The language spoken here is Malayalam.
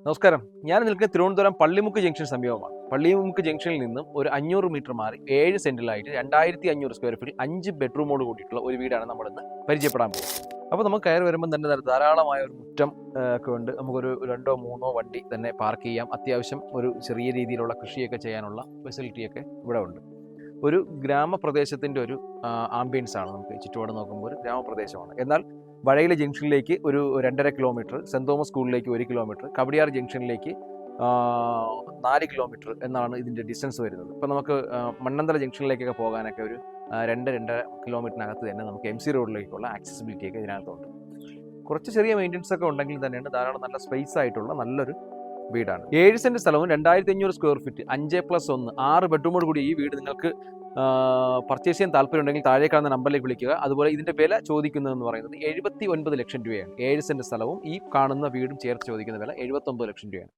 നമസ്കാരം. ഞാൻ നിൽക്കുന്ന തിരുവനന്തപുരം പള്ളിമുക്ക് ജംഗ്ഷൻ സമീപമാണ്. പള്ളിമുക്ക് ജംഗ്ഷനിൽ നിന്നും ഒരു 500 മീറ്റർ മാറി 7 സെന്റിലായിട്ട് 2500 സ്ക്വയർ ഫീറ്റിൽ 5 ബെഡ്റൂമോട് കൂടിയിട്ടുള്ള ഒരു വീടാണ് നമ്മളിന്ന് പരിചയപ്പെടാൻ പോകുന്നത്. അപ്പോൾ നമുക്ക് കയറി വരുമ്പോൾ തന്നെ ധാരാളമായ ഒരു മുറ്റം ഒക്കെ ഉണ്ട്. നമുക്കൊരു 2-3 വണ്ടി തന്നെ പാർക്ക് ചെയ്യാം. അത്യാവശ്യം ഒരു ചെറിയ രീതിയിലുള്ള കൃഷിയൊക്കെ ചെയ്യാനുള്ള ഫെസിലിറ്റിയൊക്കെ ഇവിടെ ഉണ്ട്. ഒരു ഗ്രാമപ്രദേശത്തിൻ്റെ ഒരു ആംബിയൻസ് ആണ്. നമുക്ക് ചുറ്റുപാട് നോക്കുമ്പോൾ ഒരു ഗ്രാമപ്രദേശമാണ്. എന്നാൽ വഴയിലെ ജംഗ്ഷനിലേക്ക് ഒരു 2.5 കിലോമീറ്റർ, സെൻറ് തോമസ് സ്കൂളിലേക്ക് 1 കിലോമീറ്റർ, കവടിയാർ ജംഗ്ഷനിലേക്ക് 4 കിലോമീറ്റർ എന്നാണ് ഇതിൻ്റെ ഡിസ്റ്റൻസ് വരുന്നത്. ഇപ്പോൾ നമുക്ക് മണ്ണന്തല ജംഗ്ഷനിലേക്കൊക്കെ പോകാനൊക്കെ ഒരു 2-2.5 കിലോമീറ്ററിനകത്ത് തന്നെ നമുക്ക് MC റോഡിലേക്കുള്ള ആക്സസിബിലിറ്റിയൊക്കെ ഇതിനകത്തുണ്ട്. കുറച്ച് ചെറിയ മെയിൻ്റനൻസ് ഒക്കെ ഉണ്ടെങ്കിൽ തന്നെയാണ് ധാരാളം നല്ല സ്പേസ് ആയിട്ടുള്ള നല്ലൊരു വീടാണ്. 7 സെന്റ് സ്ഥലവും 2500 സ്ക്വയർ ഫീറ്റ് 5+1 6 ബെഡ്റൂമോട് കൂടി ഈ വീട് നിങ്ങൾക്ക് പർച്ചേസ് ചെയ്യാൻ താല്പര്യമുണ്ടെങ്കിൽ താഴെ കാണുന്ന നമ്പറിലേക്ക് വിളിക്കുക. അതുപോലെ ഇതിന്റെ വില ചോദിക്കുന്നതെന്ന് പറയുന്നത് 79 ലക്ഷം രൂപയാണ്. 7 സെന്റ് സ്ഥലവും ഈ കാണുന്ന വീടും ചേർത്ത് ചോദിക്കുന്ന വില 79 ലക്ഷം രൂപയാണ്.